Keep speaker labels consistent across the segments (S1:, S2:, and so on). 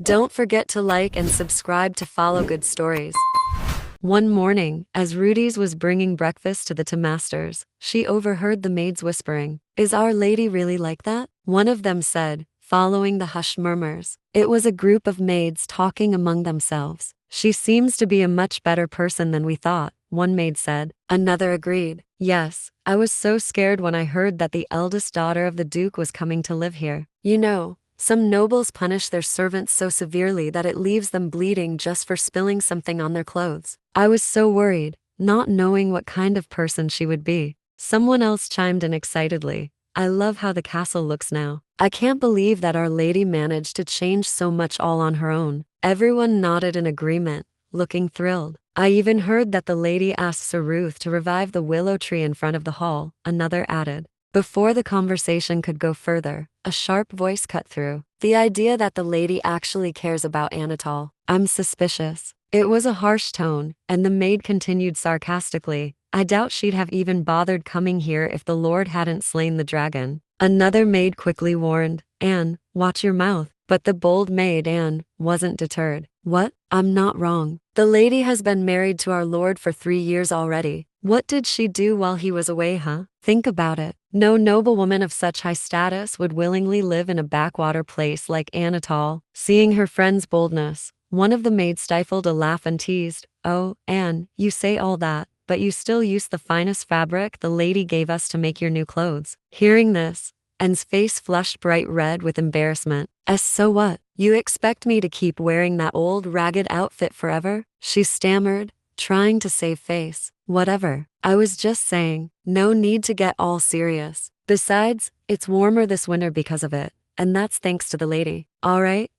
S1: Don't forget to like and subscribe to follow good stories. One morning, as Rudy's was bringing breakfast to the two masters, she overheard the maids whispering, "Is Our Lady really like that?" One of them said, following the hushed murmurs. It was a group of maids talking among themselves. "She seems to be a much better person than we thought," one maid said. Another agreed. "Yes, I was so scared when I heard that the eldest daughter of the Duke was coming to live here. You know, some nobles punish their servants so severely that it leaves them bleeding just for spilling something on their clothes. I was so worried, not knowing what kind of person she would be." Someone else chimed in excitedly, "I love how the castle looks now. I can't believe that Our Lady managed to change so much all on her own." Everyone nodded in agreement, looking thrilled. "I even heard that the lady asked Sir Ruth to revive the willow tree in front of the hall," another added. Before the conversation could go further, a sharp voice cut through. "The idea that the lady actually cares about Anatol. I'm suspicious." It was a harsh tone, and the maid continued sarcastically, "I doubt she'd have even bothered coming here if the Lord hadn't slain the dragon." Another maid quickly warned, "Anne, watch your mouth." But the bold maid Anne wasn't deterred. "What? I'm not wrong. The lady has been married to our Lord for 3 years already. What did she do while he was away, huh? Think about it. No noblewoman of such high status would willingly live in a backwater place like Anatol." Seeing her friend's boldness, one of the maids stifled a laugh and teased, "Oh, Anne, you say all that, but you still use the finest fabric the lady gave us to make your new clothes." Hearing this, Anne's face flushed bright red with embarrassment. So what? You expect me to keep wearing that old ragged outfit forever?" she stammered, trying to save face. "Whatever. I was just saying, no need to get all serious. Besides, it's warmer this winter because of it, and that's thanks to the lady." All right,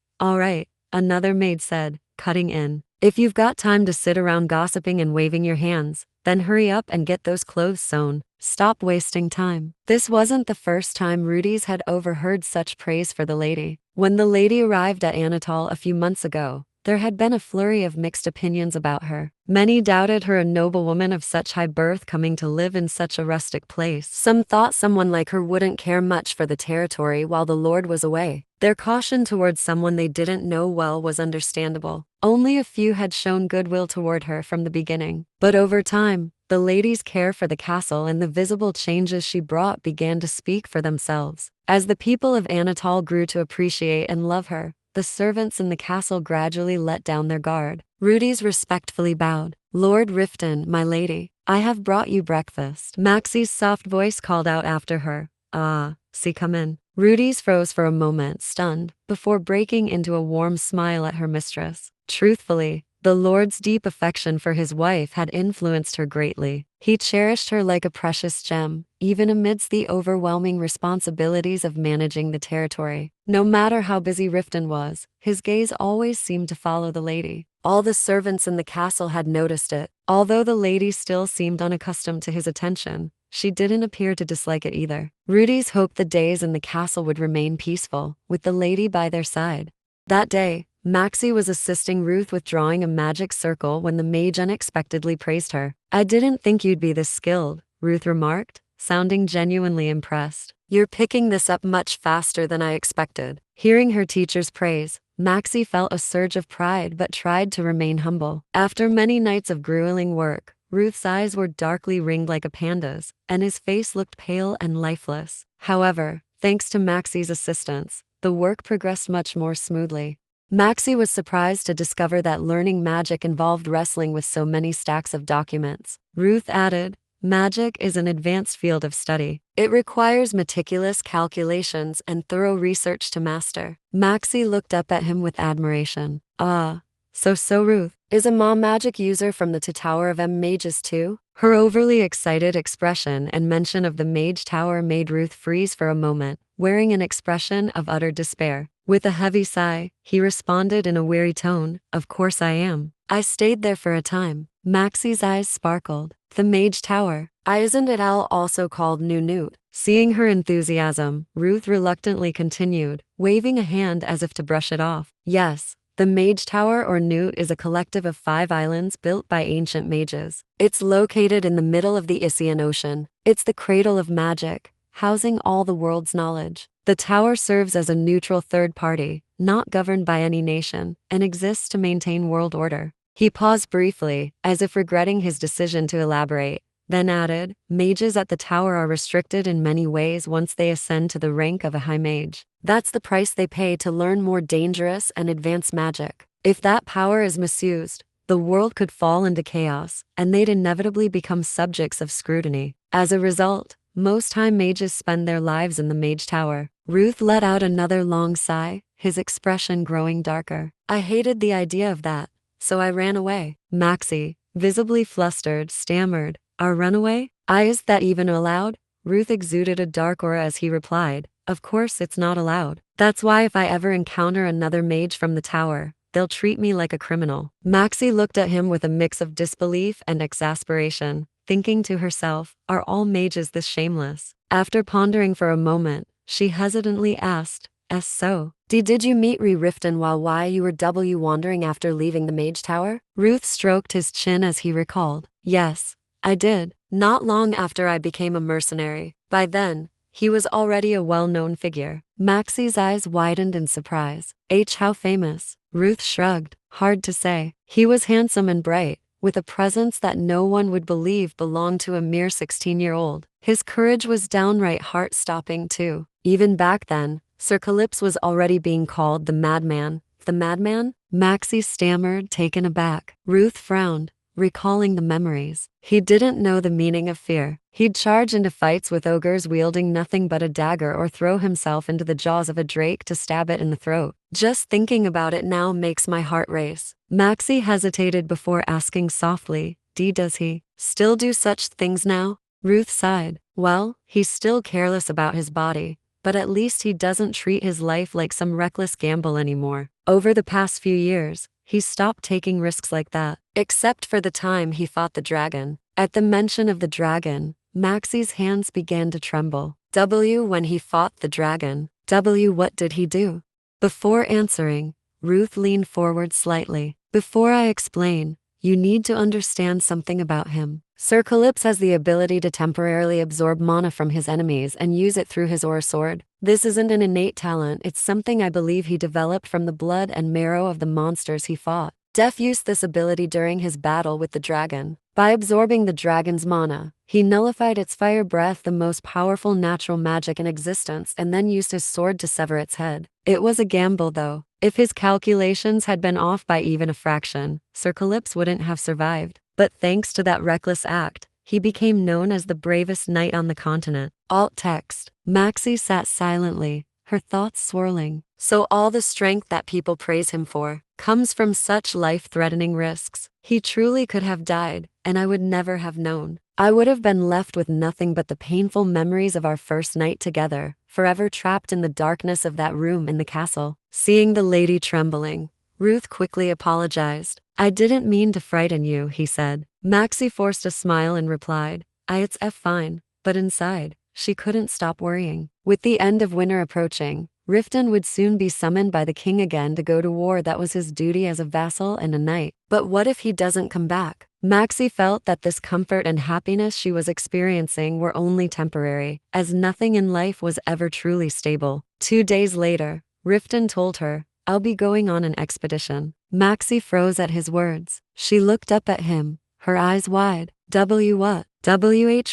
S1: another maid said, cutting in. "If you've got time to sit around gossiping and waving your hands, then hurry up and get those clothes sewn. Stop wasting time." This wasn't the first time Rudy's had overheard such praise for the lady. When the lady arrived at Anatol a few months ago, there had been a flurry of mixed opinions about her. Many doubted her a noblewoman of such high birth coming to live in such a rustic place. Some thought someone like her wouldn't care much for the territory while the Lord was away. Their caution towards someone they didn't know well was understandable. Only a few had shown goodwill toward her from the beginning. But over time, the lady's care for the castle and the visible changes she brought began to speak for themselves. As the people of Anatol grew to appreciate and love her, the servants in the castle gradually let down their guard. Rudy's respectfully bowed. "Lord Riftan, my lady, I have brought you breakfast." Maxie's soft voice called out after her, "Ah, see, come in." Rudy's froze for a moment, stunned, before breaking into a warm smile at her mistress. Truthfully, the Lord's deep affection for his wife had influenced her greatly. He cherished her like a precious gem, even amidst the overwhelming responsibilities of managing the territory. No matter how busy Riften was, his gaze always seemed to follow the lady. All the servants in the castle had noticed it. Although the lady still seemed unaccustomed to his attention, she didn't appear to dislike it either. Rudy's hoped the days in the castle would remain peaceful, with the lady by their side. That day, Maxie was assisting Ruth with drawing a magic circle when the mage unexpectedly praised her. "I didn't think you'd be this skilled," Ruth remarked, sounding genuinely impressed. "You're picking this up much faster than I expected." Hearing her teacher's praise, Maxie felt a surge of pride but tried to remain humble. After many nights of grueling work, Ruth's eyes were darkly ringed like a panda's, and his face looked pale and lifeless. However, thanks to Maxie's assistance, the work progressed much more smoothly. Maxie was surprised to discover that learning magic involved wrestling with so many stacks of documents. Ruth added, "Magic is an advanced field of study. It requires meticulous calculations and thorough research to master." Maxie looked up at him with admiration. "Ah, so Ruth is a magic user from the Tower of Mages too?" Her overly excited expression and mention of the Mage Tower made Ruth freeze for a moment, wearing an expression of utter despair. With a heavy sigh, he responded in a weary tone, "Of course I am. I stayed there for a time." Maxie's eyes sparkled. "The Mage Tower. Isn't it also called Newt?" Seeing her enthusiasm, Ruth reluctantly continued, waving a hand as if to brush it off. "Yes. The Mage Tower or Newt is a collective of 5 islands built by ancient mages. It's located in the middle of the Isian Ocean. It's the cradle of magic, housing all the world's knowledge. The tower serves as a neutral third party, not governed by any nation, and exists to maintain world order. He paused briefly, as if regretting his decision to elaborate, then added, mages at the tower are restricted in many ways once they ascend to the rank of a high mage. That's the price they pay to learn more dangerous and advanced magic. If that power is misused, the world could fall into chaos, and they'd inevitably become subjects of scrutiny. As a result, most high mages spend their lives in the mage tower. Ruth let out another long sigh, his expression growing darker. I hated the idea of that, so I ran away. Maxie, visibly flustered, stammered, our runaway? Is that even allowed? Ruth exuded a dark aura as he replied, of course it's not allowed. That's why if I ever encounter another mage from the tower, they'll treat me like a criminal. Maxie looked at him with a mix of disbelief and exasperation, thinking to herself, are all mages this shameless? After pondering for a moment, she hesitantly asked, so? Did you meet Riftan while you were wandering after leaving the mage tower? Ruth stroked his chin as he recalled. Yes, I did. Not long after I became a mercenary. By then, he was already a well-known figure. Maxie's eyes widened in surprise. How famous? Ruth shrugged. Hard to say. He was handsome and bright, with a presence that no one would believe belonged to a mere 16-year-old. His courage was downright heart-stopping too. Even back then, Sir Calypso was already being called the madman. The madman? Maxie stammered, taken aback. Ruth frowned, recalling the memories. He didn't know the meaning of fear. He'd charge into fights with ogres wielding nothing but a dagger or throw himself into the jaws of a drake to stab it in the throat. Just thinking about it now makes my heart race. Maxie hesitated before asking softly, does he still do such things now? Ruth sighed. Well, he's still careless about his body, but at least he doesn't treat his life like some reckless gamble anymore. Over the past few years, he's stopped taking risks like that, except for the time he fought the dragon. At the mention of the dragon, Maxie's hands began to tremble. When he fought the dragon. What did he do? Before answering, Ruth leaned forward slightly. Before I explain, you need to understand something about him. Sir Calypso has the ability to temporarily absorb mana from his enemies and use it through his aura sword. This isn't an innate talent, it's something I believe he developed from the blood and marrow of the monsters he fought. Def used this ability during his battle with the dragon. By absorbing the dragon's mana, he nullified its fire breath, the most powerful natural magic in existence, and then used his sword to sever its head. It was a gamble though. If his calculations had been off by even a fraction, Sir Calypso wouldn't have survived. But thanks to that reckless act, he became known as the bravest knight on the continent. Alt text. Maxie sat silently, her thoughts swirling. So all the strength that people praise him for comes from such life-threatening risks. He truly could have died, and I would never have known. I would have been left with nothing but the painful memories of our first night together, forever trapped in the darkness of that room in the castle. Seeing the lady trembling, Ruth quickly apologized. I didn't mean to frighten you, he said. Maxie forced a smile and replied, it's fine, but inside, she couldn't stop worrying. With the end of winter approaching, Riftan would soon be summoned by the king again to go to war. That was his duty as a vassal and a knight. But what if he doesn't come back? Maxie felt that this comfort and happiness she was experiencing were only temporary, as nothing in life was ever truly stable. 2 days later, Riftan told her, I'll be going on an expedition. Maxie froze at his words. She looked up at him, her eyes wide. What?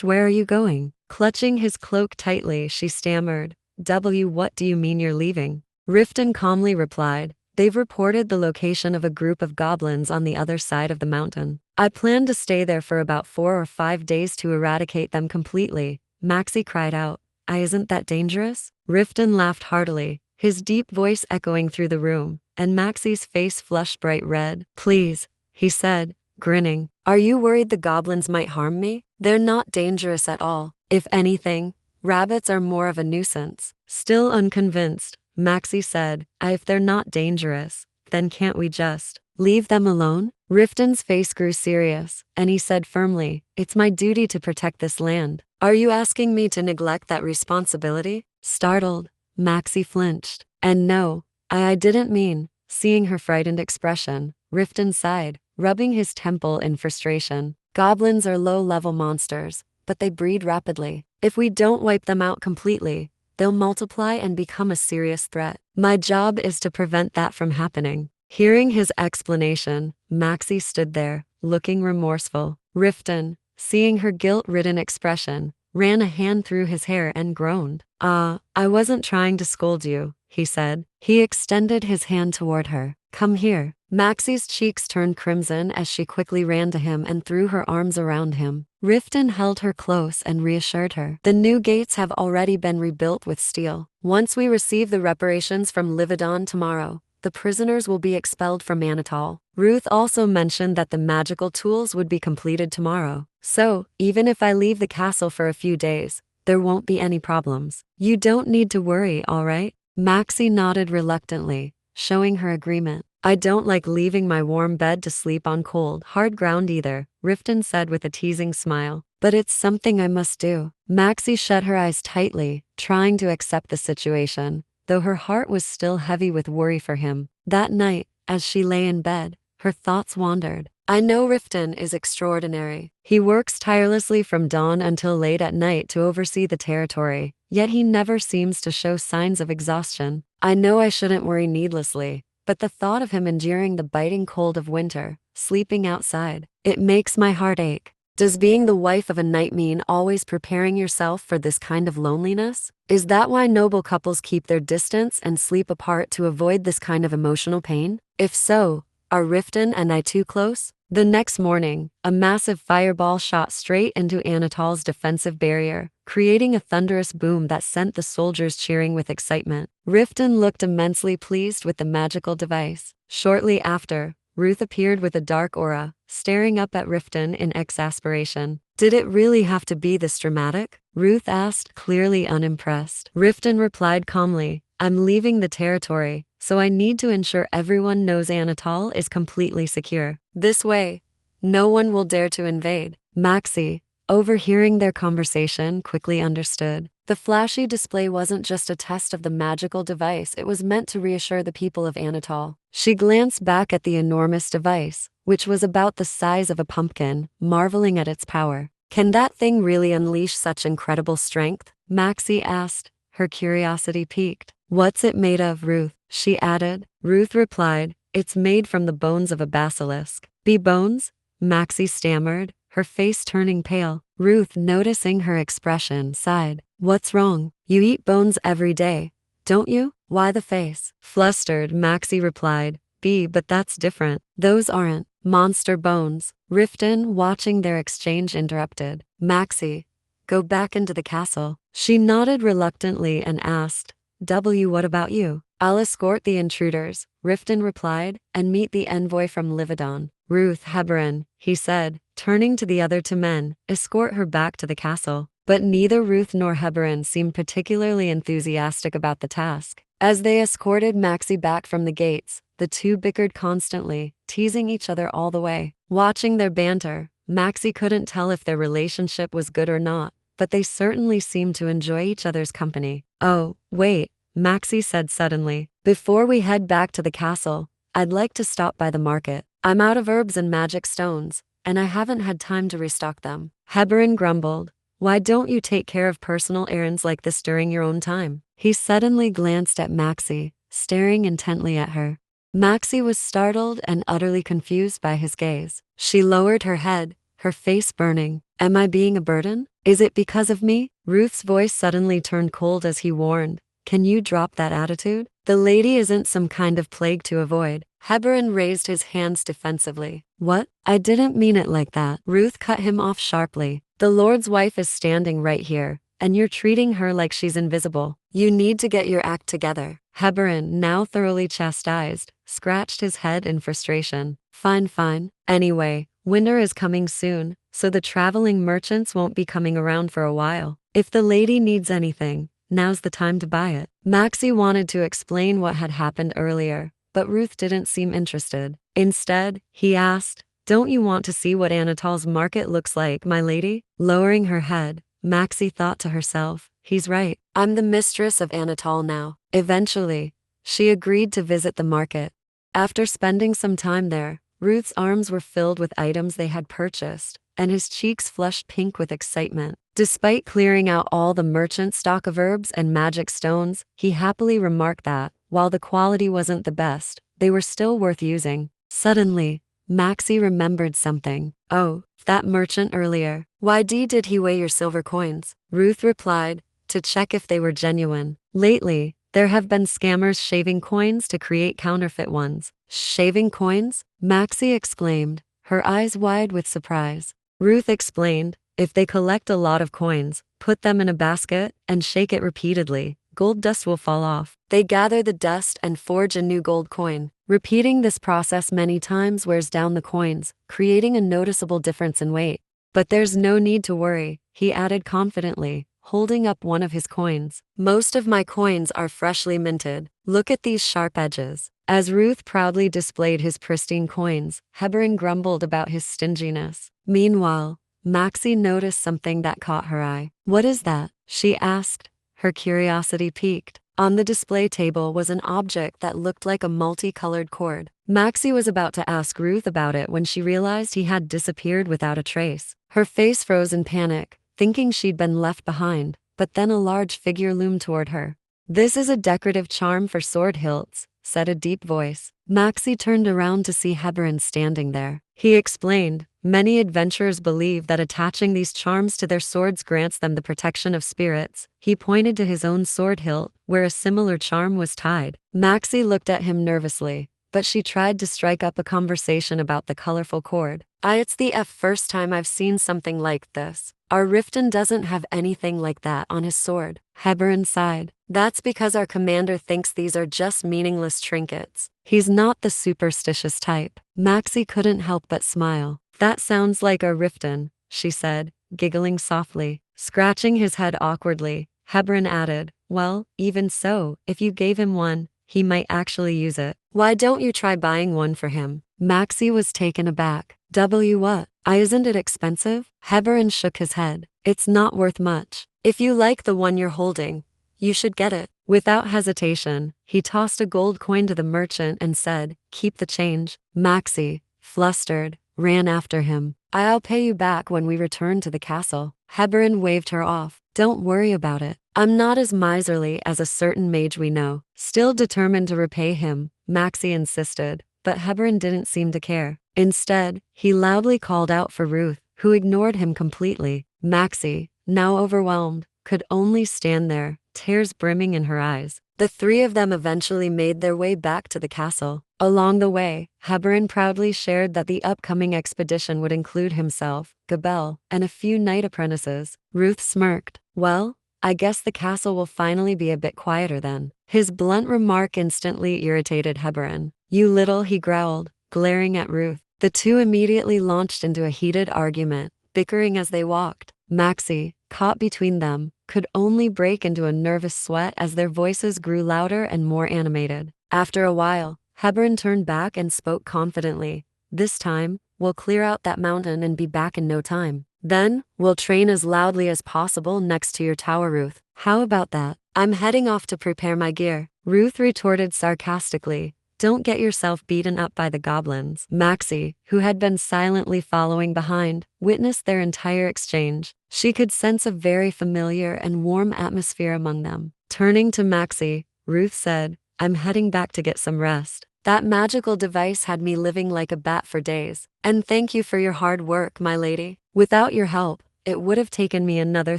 S1: Where are you going? Clutching his cloak tightly, she stammered. What do you mean you're leaving? Riftan calmly replied, they've reported the location of a group of goblins on the other side of the mountain. I plan to stay there for about 4 or 5 days to eradicate them completely. Maxie cried out, isn't that dangerous? Riftan laughed heartily, his deep voice echoing through the room, and Maxie's face flushed bright red. Please, he said, grinning. Are you worried the goblins might harm me? They're not dangerous at all. If anything, rabbits are more of a nuisance. Still unconvinced, Maxie said, if they're not dangerous, then can't we just leave them alone? Riftan's face grew serious, and he said firmly, it's my duty to protect this land. Are you asking me to neglect that responsibility? Startled, Maxie flinched. And no, I didn't mean. Seeing her frightened expression, Riftan sighed, rubbing his temple in frustration. Goblins are low-level monsters, but they breed rapidly. If we don't wipe them out completely, they'll multiply and become a serious threat. My job is to prevent that from happening. Hearing his explanation, Maxie stood there, looking remorseful. Riftan, seeing her guilt-ridden expression, ran a hand through his hair and groaned. I wasn't trying to scold you, he said. He extended his hand toward her. Come here. Maxie's cheeks turned crimson as she quickly ran to him and threw her arms around him. Riftan held her close and reassured her. The new gates have already been rebuilt with steel. Once we receive the reparations from Livedon tomorrow, the prisoners will be expelled from Anatol. Ruth also mentioned that the magical tools would be completed tomorrow. So, even if I leave the castle for a few days, there won't be any problems. You don't need to worry, all right? Maxie nodded reluctantly, showing her agreement. I don't like leaving my warm bed to sleep on cold, hard ground either, Riftan said with a teasing smile. But it's something I must do. Maxie shut her eyes tightly, trying to accept the situation, though her heart was still heavy with worry for him. That night, as she lay in bed, her thoughts wandered. I know Riftan is extraordinary. He works tirelessly from dawn until late at night to oversee the territory, yet he never seems to show signs of exhaustion. I know I shouldn't worry needlessly, but the thought of him enduring the biting cold of winter, sleeping outside, it makes my heart ache. Does being the wife of a knight mean always preparing yourself for this kind of loneliness? Is that why noble couples keep their distance and sleep apart to avoid this kind of emotional pain? If so, are Riftan and I too close? The next morning, a massive fireball shot straight into Anatol's defensive barrier, creating a thunderous boom that sent the soldiers cheering with excitement. Riftan looked immensely pleased with the magical device. Shortly after, Ruth appeared with a dark aura, staring up at Riftan in exasperation. Did it really have to be this dramatic? Ruth asked, clearly unimpressed. Riftan replied calmly, I'm leaving the territory, so I need to ensure everyone knows Anatol is completely secure. This way, no one will dare to invade. Maxie, overhearing their conversation, quickly understood. The flashy display wasn't just a test of the magical device, it was meant to reassure the people of Anatol. She glanced back at the enormous device, which was about the size of a pumpkin, marveling at its power. Can that thing really unleash such incredible strength? Maxie asked, her curiosity piqued. What's it made of, Ruth? She added. Ruth replied, it's made from the bones of a basilisk. Be bones? Maxie stammered, her face turning pale. Ruth, noticing her expression, sighed. What's wrong? You eat bones every day, don't you? Why the face? Flustered, Maxie replied. But that's different. Those aren't monster bones. Riftan, watching their exchange, interrupted. Maxie, go back into the castle. She nodded reluctantly and asked, what about you? I'll escort the intruders, Riftan replied, and meet the envoy from Livedon. Ruth Heberin, he said, turning to the other two men, escort her back to the castle. But neither Ruth nor Heberin seemed particularly enthusiastic about the task. As they escorted Maxie back from the gates, the two bickered constantly, teasing each other all the way. Watching their banter, Maxie couldn't tell if their relationship was good or not, but they certainly seemed to enjoy each other's company. Oh, wait, Maxie said suddenly. Before we head back to the castle, I'd like to stop by the market. I'm out of herbs and magic stones, and I haven't had time to restock them. Heberin grumbled. Why don't you take care of personal errands like this during your own time? He suddenly glanced at Maxie, staring intently at her. Maxie was startled and utterly confused by his gaze. She lowered her head, her face burning. Am I being a burden? Is it because of me? Ruth's voice suddenly turned cold as he warned. Can you drop that attitude? The lady isn't some kind of plague to avoid. Heberin raised his hands defensively. What? I didn't mean it like that. Ruth cut him off sharply. The Lord's wife is standing right here, and you're treating her like she's invisible. You need to get your act together. Heberin, now thoroughly chastised, scratched his head in frustration. Fine. Anyway, winter is coming soon, so the traveling merchants won't be coming around for a while. If the lady needs anything, now's the time to buy it. Maxie wanted to explain what had happened earlier, but Ruth didn't seem interested. Instead, he asked, Don't you want to see what Anatol's market looks like, my lady? Lowering her head, Maxie thought to herself, he's right. I'm the mistress of Anatol now. Eventually, she agreed to visit the market. After spending some time there, Ruth's arms were filled with items they had purchased, and his cheeks flushed pink with excitement. Despite clearing out all the merchant stock of herbs and magic stones, he happily remarked that, while the quality wasn't the best, they were still worth using. Suddenly, Maxie remembered something. Oh, that merchant earlier. Why did he weigh your silver coins? Ruth replied, to check if they were genuine. Lately, there have been scammers shaving coins to create counterfeit ones. Shaving coins? Maxie exclaimed, her eyes wide with surprise. Ruth explained, if they collect a lot of coins, put them in a basket, and shake it repeatedly, gold dust will fall off. They gather the dust and forge a new gold coin. Repeating this process many times wears down the coins, creating a noticeable difference in weight. But there's no need to worry, he added confidently, holding up one of his coins. Most of my coins are freshly minted. Look at these sharp edges. As Ruth proudly displayed his pristine coins, Heberin grumbled about his stinginess. Meanwhile, Maxie noticed something that caught her eye. What is that? She asked, her curiosity piqued. On the display table was an object that looked like a multicolored cord. Maxie was about to ask Ruth about it when she realized he had disappeared without a trace. Her face froze in panic, thinking she'd been left behind, but then a large figure loomed toward her. This is a decorative charm for sword hilts, said a deep voice. Maxie turned around to see Heberin standing there. He explained, many adventurers believe that attaching these charms to their swords grants them the protection of spirits. He pointed to his own sword hilt, where a similar charm was tied. Maxie looked at him nervously, but she tried to strike up a conversation about the colorful cord. It's the first time I've seen something like this. Our Riftan doesn't have anything like that on his sword. Heberin sighed. That's because our commander thinks these are just meaningless trinkets. He's not the superstitious type. Maxie couldn't help but smile. That sounds like a Riftan, she said, giggling softly. Scratching his head awkwardly, Heberin added, well, even so, if you gave him one, he might actually use it. Why don't you try buying one for him? Maxie was taken aback. What? Isn't it expensive? Heberin shook his head. It's not worth much. If you like the one you're holding, you should get it. Without hesitation, he tossed a gold coin to the merchant and said, keep the change. Maxie, flustered, ran after him. I'll pay you back when we return to the castle. Heberin waved her off. Don't worry about it. I'm not as miserly as a certain mage we know. Still determined to repay him, Maxie insisted, but Heberin didn't seem to care. Instead, he loudly called out for Ruth, who ignored him completely. Maxie, now overwhelmed, could only stand there, tears brimming in her eyes. The three of them eventually made their way back to the castle. Along the way, Heberin proudly shared that the upcoming expedition would include himself, Gabelle, and a few knight apprentices. Ruth smirked. Well, I guess the castle will finally be a bit quieter then. His blunt remark instantly irritated Heberin. You little, he growled, glaring at Ruth. The two immediately launched into a heated argument, bickering as they walked. Maxie, caught between them, could only break into a nervous sweat as their voices grew louder and more animated. After a while, Heberin turned back and spoke confidently. This time, we'll clear out that mountain and be back in no time. Then, we'll train as loudly as possible next to your tower, Ruth. How about that? I'm heading off to prepare my gear. Ruth retorted sarcastically. Don't get yourself beaten up by the goblins. Maxie, who had been silently following behind, witnessed their entire exchange. She could sense a very familiar and warm atmosphere among them. Turning to Maxie, Ruth said, I'm heading back to get some rest. That magical device had me living like a bat for days. And thank you for your hard work, my lady. Without your help, it would have taken me another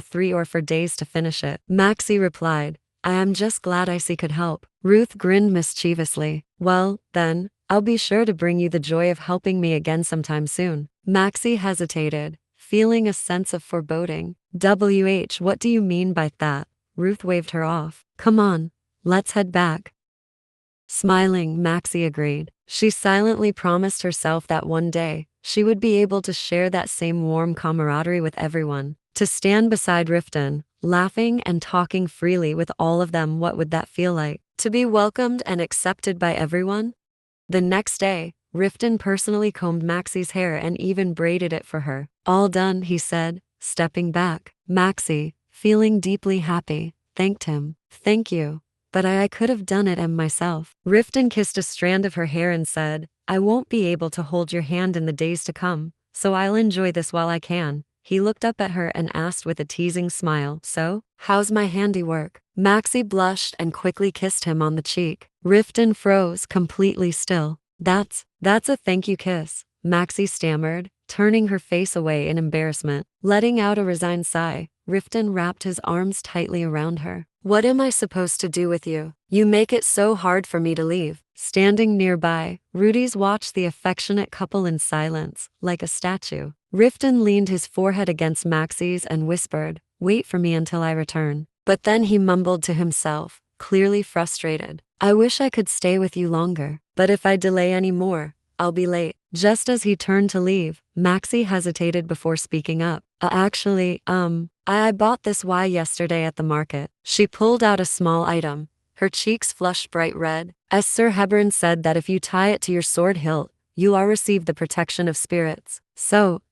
S1: 3 or 4 days to finish it. Maxie replied, I am just glad I could help. Ruth grinned mischievously. Well, then, I'll be sure to bring you the joy of helping me again sometime soon. Maxie hesitated, feeling a sense of foreboding. What do you mean by that? Ruth waved her off. Come on, let's head back. Smiling, Maxie agreed. She silently promised herself that one day, she would be able to share that same warm camaraderie with everyone. To stand beside Riftan, laughing and talking freely with all of them, what would that feel like? To be welcomed and accepted by everyone? The next day, Riftan personally combed Maxie's hair and even braided it for her. All done, he said, stepping back. Maxie, feeling deeply happy, thanked him. Thank you. But I could have done it myself. Riftan kissed a strand of her hair and said, I won't be able to hold your hand in the days to come, so I'll enjoy this while I can. He looked up at her and asked with a teasing smile, "So, how's my handiwork?" Maxie blushed and quickly kissed him on the cheek. Riftan froze, completely still. That's a thank you kiss," Maxie stammered, turning her face away in embarrassment. Letting out a resigned sigh, Riftan wrapped his arms tightly around her. "What am I supposed to do with you? You make it so hard for me to leave." Standing nearby, Rudy's watched the affectionate couple in silence, like a statue. Riftan leaned his forehead against Maxie's and whispered, "Wait for me until I return." But then he mumbled to himself, clearly frustrated, "I wish I could stay with you longer, but if I delay any more, I'll be late." Just as he turned to leave, Maxie hesitated before speaking up. I bought this yesterday at the market." She pulled out a small item. Her cheeks flushed bright red. "As Sir Hebron said that if you tie it to your sword hilt, you are receive the protection of spirits. So,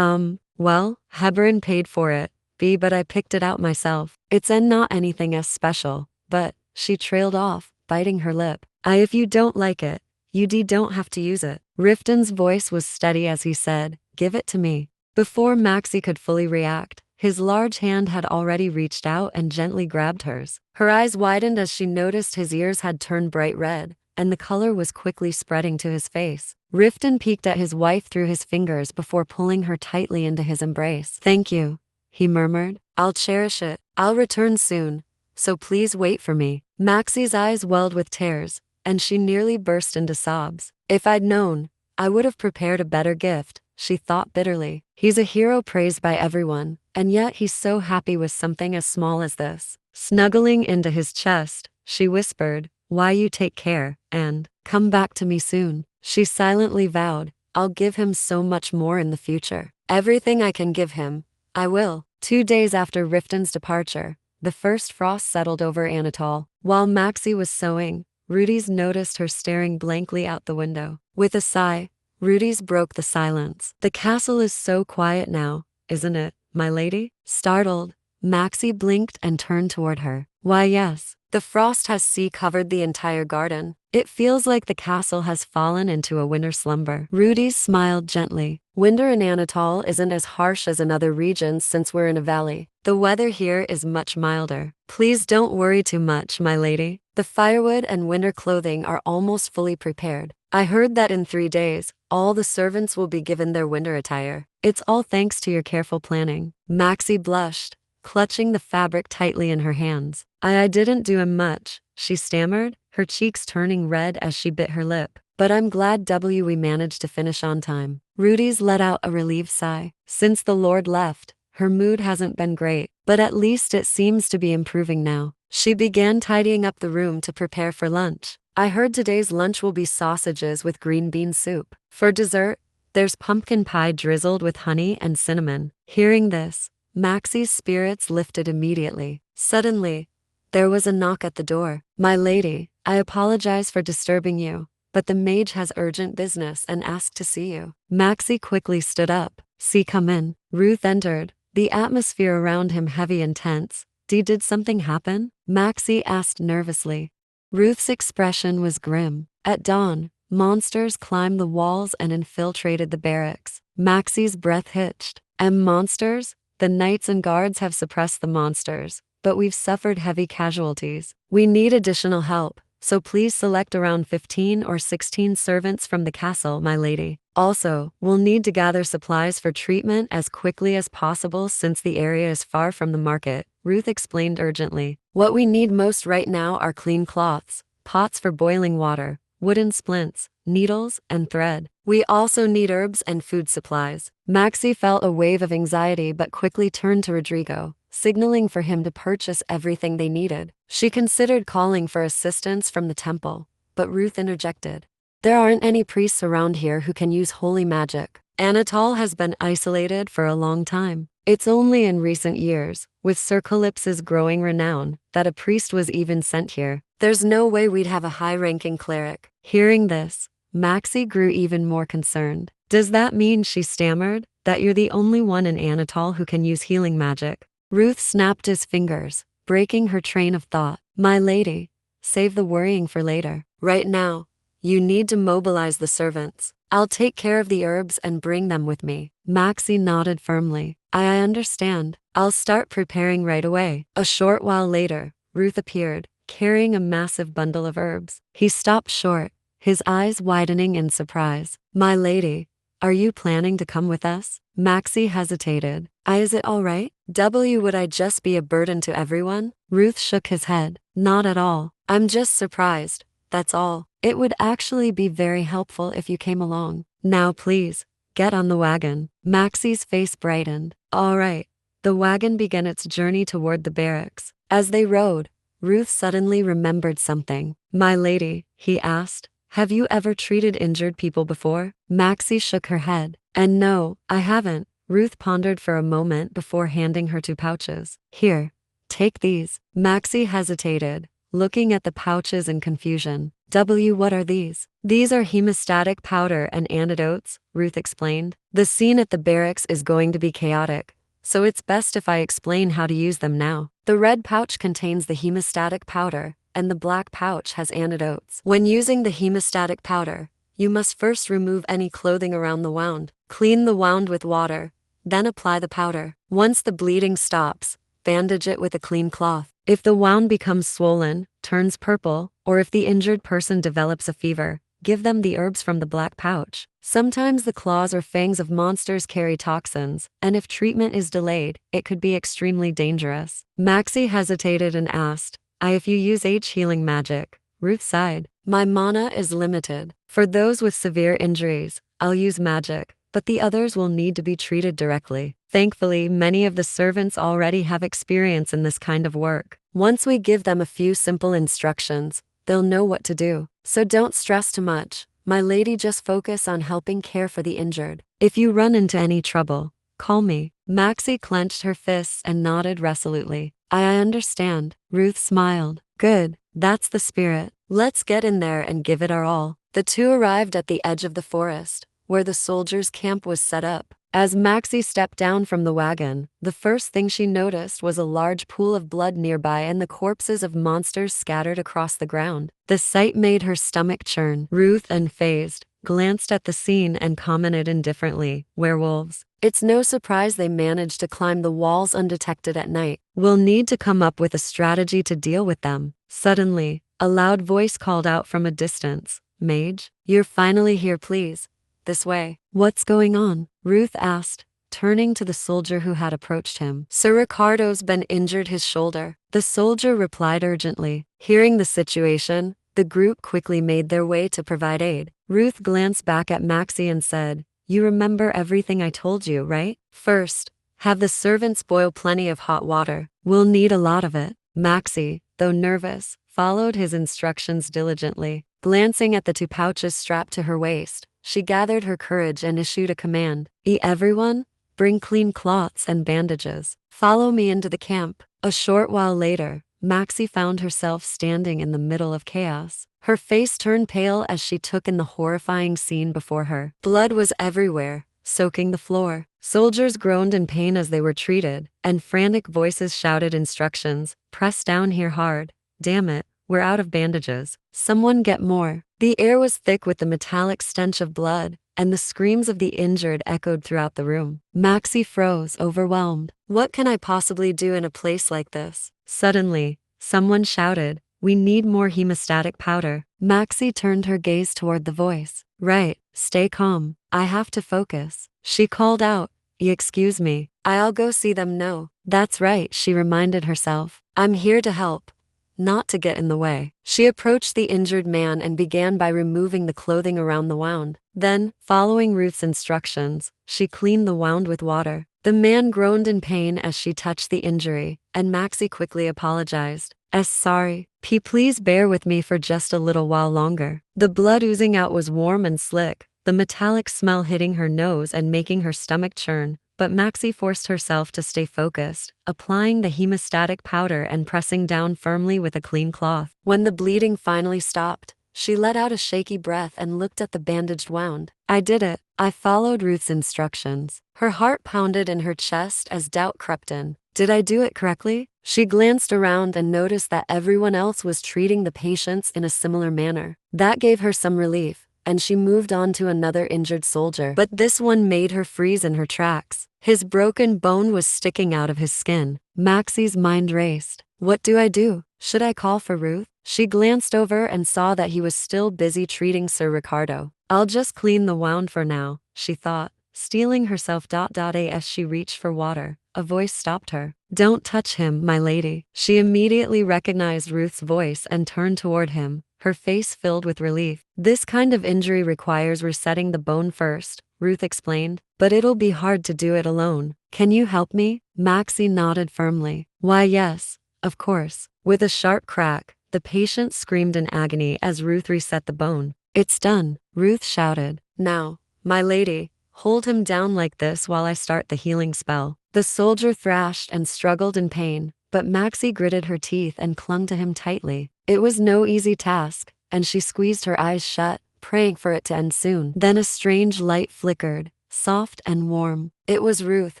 S1: well, Hebron paid for it, but I picked it out myself. It's not anything as special, but," she trailed off, biting her lip. If you don't like it, you don't have to use it." Riftan's voice was steady as he said, "Give it to me." Before Maxie could fully react, his large hand had already reached out and gently grabbed hers. Her eyes widened as she noticed his ears had turned bright red, and the color was quickly spreading to his face. Riftan peeked at his wife through his fingers before pulling her tightly into his embrace. "Thank you," he murmured. "I'll cherish it. I'll return soon, so please wait for me." Maxie's eyes welled with tears, and she nearly burst into sobs. "If I'd known, I would have prepared a better gift," she thought bitterly. "He's a hero praised by everyone, and yet he's so happy with something as small as this." Snuggling into his chest, she whispered, "Why you take care, and come back to me soon." She silently vowed, "I'll give him so much more in the future. Everything I can give him, I will." 2 days after Riftan's departure, the first frost settled over Anatol. While Maxie was sewing, Rudy's noticed her staring blankly out the window. With a sigh, Rudy's broke the silence. "The castle is so quiet now, isn't it, my lady?" Startled, Maxie blinked and turned toward her. "Why yes, the frost has covered the entire garden. It feels like the castle has fallen into a winter slumber." Rudy smiled gently. "Winter in Anatol isn't as harsh as in other regions since we're in a valley. The weather here is much milder. Please don't worry too much, my lady. The firewood and winter clothing are almost fully prepared. I heard that in 3 days, all the servants will be given their winter attire. It's all thanks to your careful planning." Maxie blushed, clutching the fabric tightly in her hands. I didn't do much," she stammered, her cheeks turning red as she bit her lip. "But I'm glad we managed to finish on time." Rudy's let out a relieved sigh. Since the Lord left, her mood hasn't been great, but at least it seems to be improving now. She began tidying up the room to prepare for lunch. "I heard today's lunch will be sausages with green bean soup. For dessert, there's pumpkin pie drizzled with honey and cinnamon." Hearing this, Maxie's spirits lifted immediately. Suddenly, there was a knock at the door. "My lady, I apologize for disturbing you, but the mage has urgent business and asked to see you." Maxie quickly stood up. "See, come in." Ruth entered, the atmosphere around him heavy and tense. Did something happen?" Maxie asked nervously. Ruth's expression was grim. "At dawn, monsters climbed the walls and infiltrated the barracks." Maxie's breath hitched. Monsters? The knights and guards have suppressed the monsters, but we've suffered heavy casualties. We need additional help, so please select around 15 or 16 servants from the castle, my lady. Also, we'll need to gather supplies for treatment as quickly as possible since the area is far from the market," Ruth explained urgently. "What we need most right now are clean cloths, pots for boiling water, wooden splints, needles, and thread. We also need herbs and food supplies." Maxie felt a wave of anxiety but quickly turned to Rodrigo, signaling for him to purchase everything they needed. She considered calling for assistance from the temple, but Ruth interjected. "There aren't any priests around here who can use holy magic. Anatol has been isolated for a long time. It's only in recent years, with Sir Calypso's growing renown, that a priest was even sent here. There's no way we'd have a high-ranking cleric." Hearing this, Maxie grew even more concerned. "Does that mean," she stammered, "that you're the only one in Anatol who can use healing magic?" Ruth snapped his fingers, breaking her train of thought. "My lady, save the worrying for later. Right now, You need to mobilize the servants. I'll take care of the herbs and bring them with me. Maxie nodded firmly. I understand. I'll start preparing right away. A short while later, Ruth appeared, carrying a massive bundle of herbs. He stopped short, his eyes widening in surprise. My lady, are you planning to come with us? Maxie hesitated. Is it all right? Would I just be a burden to everyone? Ruth shook his head. Not at all. I'm just surprised, that's all. It would actually be very helpful if you came along. Now please, get on the wagon. Maxie's face brightened. All right. The wagon began its journey toward the barracks. As they rode, Ruth suddenly remembered something. My lady, he asked, have you ever treated injured people before? Maxie shook her head. And no, I haven't. Ruth pondered for a moment before handing her 2 pouches. Here, take these. Maxie hesitated, looking at the pouches in confusion. What are these? These are hemostatic powder and antidotes, Ruth explained. The scene at the barracks is going to be chaotic, so it's best if I explain how to use them now. The red pouch contains the hemostatic powder, and the black pouch has antidotes. When using the hemostatic powder, you must first remove any clothing around the wound. Clean the wound with water, then apply the powder. Once the bleeding stops, bandage it with a clean cloth. If the wound becomes swollen, turns purple, or if the injured person develops a fever, give them the herbs from the black pouch. Sometimes the claws or fangs of monsters carry toxins, and if treatment is delayed, it could be extremely dangerous. Maxie hesitated and asked, if you use healing magic? Ruth sighed. My mana is limited. For those with severe injuries, I'll use magic, but the others will need to be treated directly. Thankfully, many of the servants already have experience in this kind of work. Once we give them a few simple instructions, they'll know what to do. So don't stress too much. My lady, just focus on helping care for the injured. If you run into any trouble, call me. Maxie clenched her fists and nodded resolutely. I understand. Ruth smiled. Good, that's the spirit. Let's get in there and give it our all. The 2 arrived at the edge of the forest, where the soldiers' camp was set up. As Maxie stepped down from the wagon, the first thing she noticed was a large pool of blood nearby and the corpses of monsters scattered across the ground. The sight made her stomach churn. Ruth, unfazed, glanced at the scene and commented indifferently, werewolves. It's no surprise they managed to climb the walls undetected at night. We'll need to come up with a strategy to deal with them. Suddenly, a loud voice called out from a distance. Mage, you're finally here, please. This way. What's going on? Ruth asked, turning to the soldier who had approached him. Sir Ricardo's been injured his shoulder. The soldier replied urgently. Hearing the situation, the group quickly made their way to provide aid. Ruth glanced back at Maxie and said, you remember everything I told you, right? First, have the servants boil plenty of hot water. We'll need a lot of it. Maxie, though nervous, followed his instructions diligently. Glancing at the 2 pouches strapped to her waist, she gathered her courage and issued a command. Everyone, bring clean cloths and bandages. Follow me into the camp. A short while later, Maxie found herself standing in the middle of chaos. Her face turned pale as she took in the horrifying scene before her. Blood was everywhere, soaking the floor. Soldiers groaned in pain as they were treated, and frantic voices shouted instructions. Press down here hard. Damn it, we're out of bandages. Someone get more. The air was thick with the metallic stench of blood, and the screams of the injured echoed throughout the room. Maxie froze, overwhelmed. What can I possibly do in a place like this? Suddenly, someone shouted, we need more hemostatic powder. Maxie turned her gaze toward the voice. Right, stay calm. I have to focus. She called out, excuse me. I'll go see them. No. That's right, she reminded herself. I'm here to help, not to get in the way. She approached the injured man and began by removing the clothing around the wound. Then, following Ruth's instructions, she cleaned the wound with water. The man groaned in pain as she touched the injury, and Maxie quickly apologized. Sorry. Please bear with me for just a little while longer. The blood oozing out was warm and slick, the metallic smell hitting her nose and making her stomach churn. But Maxie forced herself to stay focused, applying the hemostatic powder and pressing down firmly with a clean cloth. When the bleeding finally stopped, she let out a shaky breath and looked at the bandaged wound. I did it. I followed Ruth's instructions. Her heart pounded in her chest as doubt crept in. Did I do it correctly? She glanced around and noticed that everyone else was treating the patients in a similar manner. That gave her some relief, and she moved on to another injured soldier. But this one made her freeze in her tracks. His broken bone was sticking out of his skin. Maxie's mind raced. What do I do? Should I call for Ruth? She glanced over and saw that he was still busy treating Sir Ricardo. I'll just clean the wound for now, she thought, steeling herself. As she reached for water, a voice stopped her. Don't touch him, my lady. She immediately recognized Ruth's voice and turned toward him, her face filled with relief. This kind of injury requires resetting the bone first, Ruth explained, but it'll be hard to do it alone. Can you help me? Maxie nodded firmly. Why, yes, of course. With a sharp crack, the patient screamed in agony as Ruth reset the bone. It's done, Ruth shouted. Now, my lady, hold him down like this while I start the healing spell. The soldier thrashed and struggled in pain, but Maxie gritted her teeth and clung to him tightly. It was no easy task, and she squeezed her eyes shut, praying for it to end soon. Then a strange light flickered, soft and warm. It was Ruth,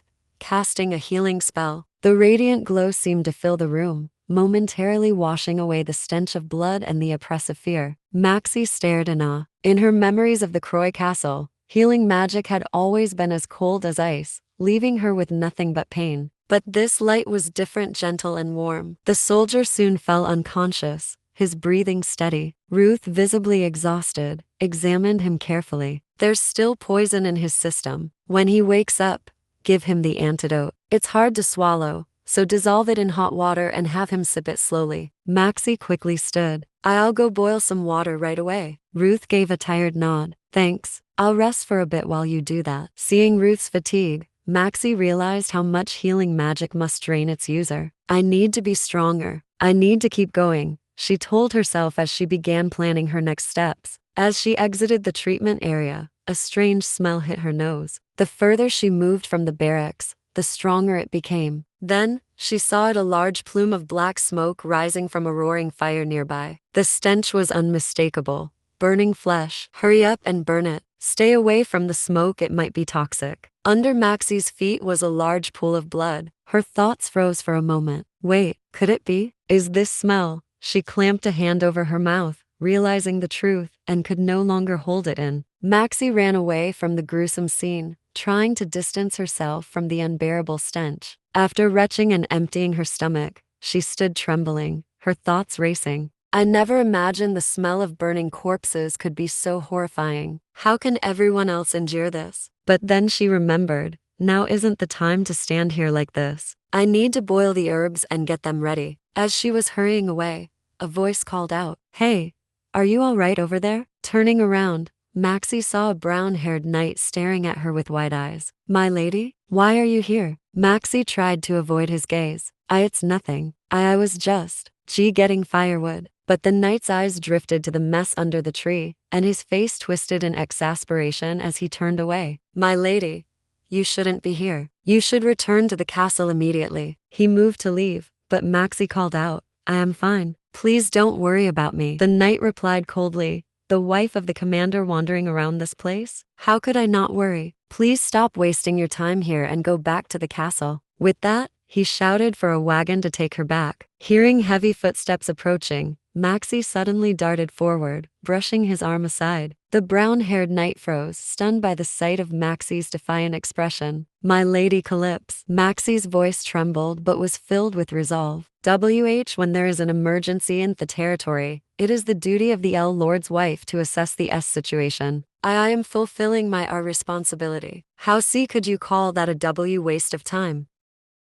S1: casting a healing spell. The radiant glow seemed to fill the room, momentarily washing away the stench of blood and the oppressive fear. Maxie stared in awe. In her memories of the Croy Castle, healing magic had always been as cold as ice, leaving her with nothing but pain. But this light was different, gentle and warm. The soldier soon fell unconscious, his breathing steady. Ruth, visibly exhausted, examined him carefully. There's still poison in his system. When he wakes up, give him the antidote. It's hard to swallow, so dissolve it in hot water and have him sip it slowly. Maxie quickly stood. I'll go boil some water right away. Ruth gave a tired nod. Thanks. I'll rest for a bit while you do that. Seeing Ruth's fatigue, Maxie realized how much healing magic must drain its user. I need to be stronger. I need to keep going, she told herself as she began planning her next steps. As she exited the treatment area, a strange smell hit her nose. The further she moved from the barracks, the stronger it became. Then, she saw a large plume of black smoke rising from a roaring fire nearby. The stench was unmistakable. Burning flesh. Hurry up and burn it. Stay away from the smoke, it might be toxic. Under Maxie's feet was a large pool of blood. Her thoughts froze for a moment. Wait, could it be? Is this smell? She clamped a hand over her mouth, realizing the truth, and could no longer hold it in. Maxie ran away from the gruesome scene, trying to distance herself from the unbearable stench. After retching and emptying her stomach, she stood trembling, her thoughts racing. I never imagined the smell of burning corpses could be so horrifying. How can everyone else endure this? But then she remembered, now isn't the time to stand here like this. I need to boil the herbs and get them ready. As she was hurrying away, a voice called out, Hey, are you all right over there? Turning around, Maxie saw a brown-haired knight staring at her with wide eyes. My lady, why are you here? Maxie tried to avoid his gaze. It's nothing. I was just, getting firewood. But the knight's eyes drifted to the mess under the tree, and his face twisted in exasperation as he turned away. My lady, you shouldn't be here. You should return to the castle immediately. He moved to leave, but Maxie called out, I am fine. Please don't worry about me. The knight replied coldly, the wife of the commander wandering around this place? How could I not worry? Please stop wasting your time here and go back to the castle. With that, he shouted for a wagon to take her back. Hearing heavy footsteps approaching, Maxie suddenly darted forward, brushing his arm aside. The brown-haired knight froze, stunned by the sight of Maxie's defiant expression. My lady Calypso. Maxie's voice trembled but was filled with resolve. When there is an emergency in the territory, it is the duty of the L Lord's wife to assess the S situation. I am fulfilling my responsibility. How could you call that a waste of time?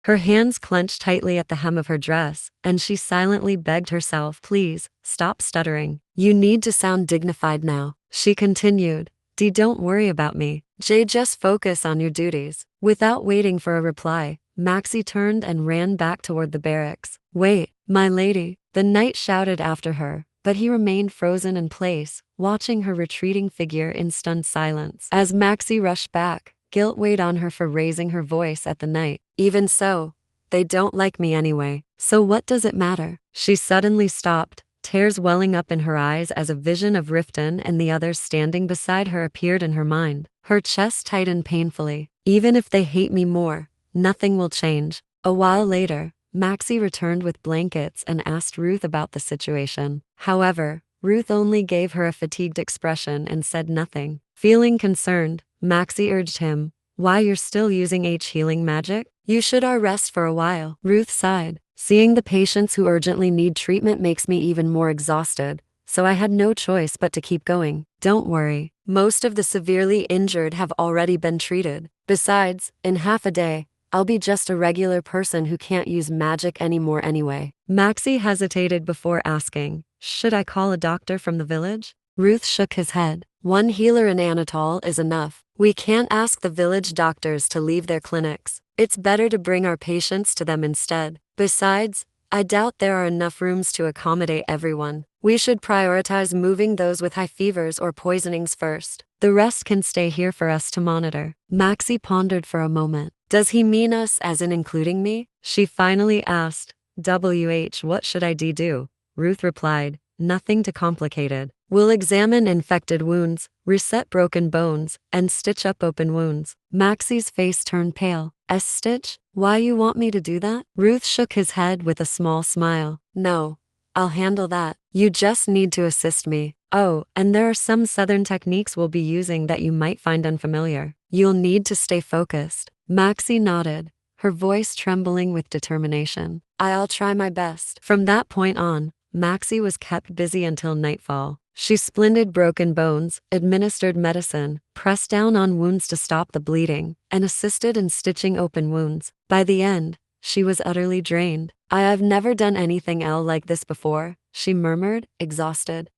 S1: Her hands clenched tightly at the hem of her dress, and she silently begged herself, please, stop stuttering. You need to sound dignified now. She continued, don't worry about me. Just focus on your duties. Without waiting for a reply, Maxie turned and ran back toward the barracks. Wait, my lady, the knight shouted after her, but he remained frozen in place, watching her retreating figure in stunned silence. As Maxie rushed back, guilt weighed on her for raising her voice at the knight. Even so, they don't like me anyway. So what does it matter? She suddenly stopped, tears welling up in her eyes as a vision of Riftan and the others standing beside her appeared in her mind. Her chest tightened painfully. Even if they hate me more, nothing will change. A while later, Maxie returned with blankets and asked Ruth about the situation. However, Ruth only gave her a fatigued expression and said nothing. Feeling concerned, Maxie urged him, "Why, you're still using healing magic? You should rest for a while." Ruth sighed. "Seeing the patients who urgently need treatment makes me even more exhausted, so I had no choice but to keep going." "Don't worry. Most of the severely injured have already been treated. Besides, in half a day, I'll be just a regular person who can't use magic anymore anyway." Maxie hesitated before asking, "Should I call a doctor from the village?" Ruth shook his head. "One healer in Anatol is enough. We can't ask the village doctors to leave their clinics. It's better to bring our patients to them instead. Besides, I doubt there are enough rooms to accommodate everyone. We should prioritize moving those with high fevers or poisonings first. The rest can stay here for us to monitor." Maxie pondered for a moment. "Does he mean us as in including me?" she finally asked. What should I do?" Ruth replied, "Nothing too complicated. We'll examine infected wounds, reset broken bones, and stitch up open wounds." Maxie's face turned pale. "Stitch? Why you want me to do that?" Ruth shook his head with a small smile. "No, I'll handle that. You just need to assist me. Oh, and there are some southern techniques we'll be using that you might find unfamiliar. You'll need to stay focused." Maxie nodded, her voice trembling with determination. "I'll try my best." From that point on, Maxie was kept busy until nightfall. She splinted broken bones, administered medicine, pressed down on wounds to stop the bleeding, and assisted in stitching open wounds. By the end, she was utterly drained. "I've never done anything like this before," she murmured, exhausted.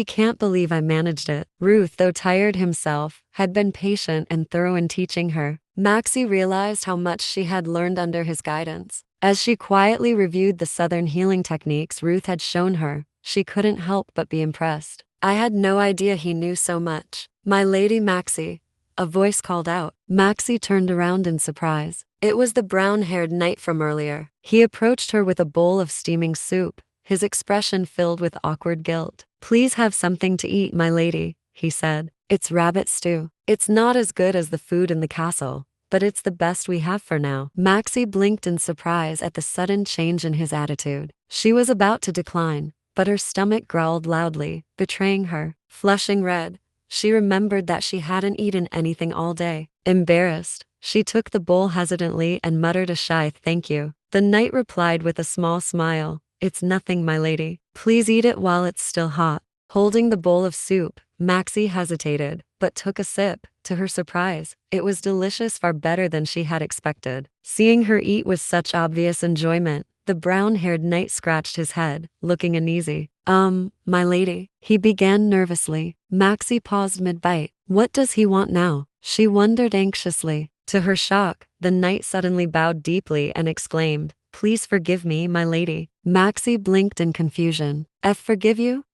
S1: Can't believe I managed it." Ruth, though tired himself, had been patient and thorough in teaching her. Maxie realized how much she had learned under his guidance. As she quietly reviewed the southern healing techniques Ruth had shown her, she couldn't help but be impressed. "I had no idea he knew so much." "My lady Maxie," a voice called out. Maxie turned around in surprise. It was the brown-haired knight from earlier. He approached her with a bowl of steaming soup, his expression filled with awkward guilt. "Please have something to eat, my lady," he said. "It's rabbit stew. It's not as good as the food in the castle, but it's the best we have for now." Maxie blinked in surprise at the sudden change in his attitude. She was about to decline, but her stomach growled loudly, betraying her. Flushing red, she remembered that she hadn't eaten anything all day. Embarrassed, she took the bowl hesitantly and muttered a shy "thank you." The knight replied with a small smile, "It's nothing, my lady. Please eat it while it's still hot." Holding the bowl of soup, Maxie hesitated, but took a sip. To her surprise, it was delicious, far better than she had expected. Seeing her eat with such obvious enjoyment, the brown-haired knight scratched his head, looking uneasy. My lady," he began nervously. Maxie paused mid-bite. What does he want now?" she wondered anxiously. To her shock, the knight suddenly bowed deeply and exclaimed, "Please forgive me, my lady." Maxie blinked in confusion. Forgive you?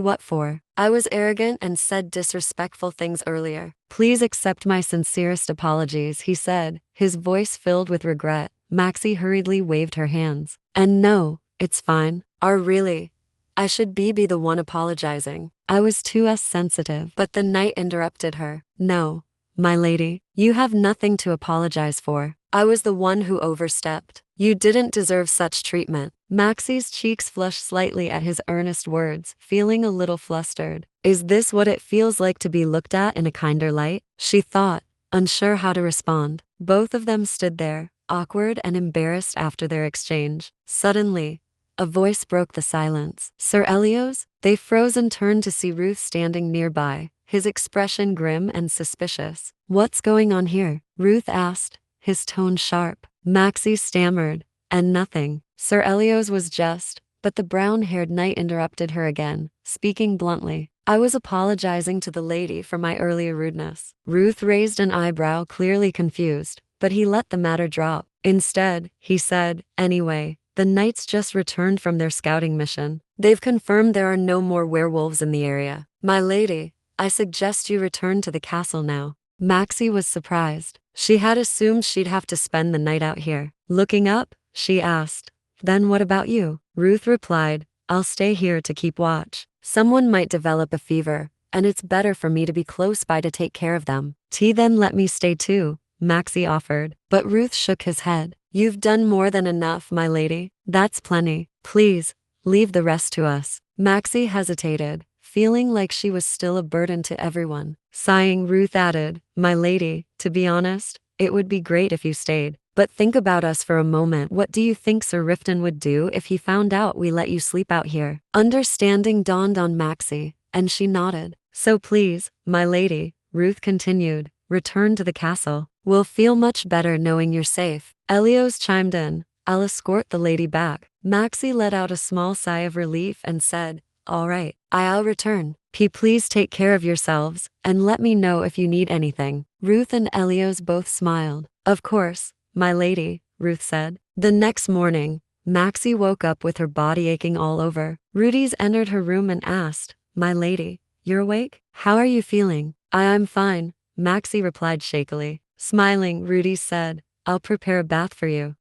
S1: What for? I was arrogant and said disrespectful things earlier. Please accept my sincerest apologies," he said, his voice filled with regret. Maxie hurriedly waved her hands. "And no, it's fine. Really? I should be the one apologizing. I was too sensitive." But the knight interrupted her. "No, my lady, you have nothing to apologize for. I was the one who overstepped. You didn't deserve such treatment." Maxie's cheeks flushed slightly at his earnest words, feeling a little flustered. Is this what it feels like to be looked at in a kinder light? She thought, unsure how to respond. Both of them stood there, awkward and embarrassed after their exchange. Suddenly, a voice broke the silence. "Sir Elios?" They froze and turned to see Ruth standing nearby, his expression grim and suspicious. "What's going on here?" Ruth asked, his tone sharp. Maxie stammered, "And nothing." Sir Elios was just, but the brown-haired knight interrupted her again, speaking bluntly. "I was apologizing to the lady for my earlier rudeness." Ruth raised an eyebrow, clearly confused, but he let the matter drop. Instead, he said, "Anyway, the knights just returned from their scouting mission. They've confirmed there are no more werewolves in the area. My lady, I suggest you return to the castle now." Maxie was surprised. She had assumed she'd have to spend the night out here. Looking up, she asked, "Then what about you?" Ruth replied, "I'll stay here to keep watch. Someone might develop a fever, and it's better for me to be close by to take care of them." "Then let me stay too," Maxie offered. But Ruth shook his head. You've done more than enough, my lady. That's plenty. Please, leave the rest to us. Maxie hesitated, feeling like she was still a burden to everyone. Sighing, Ruth added, my lady, to be honest, it would be great if you stayed. But think about us for a moment. What do you think Sir Riftan would do if he found out we let you sleep out here? Understanding dawned on Maxie, and she nodded. So please, my lady, Ruth continued, return to the castle. We'll feel much better knowing you're safe. Elios chimed in, I'll escort the lady back. Maxie let out a small sigh of relief and said, all right, I'll return. Please take care of yourselves, and let me know if you need anything. Ruth and Elios both smiled. Of course, my lady, Ruth said. The next morning, Maxie woke up with her body aching all over. Rudy's entered her room and asked, my lady, you're awake? How are you feeling? I'm fine, Maxie replied shakily. Smiling, Rudy said, I'll prepare a bath for you.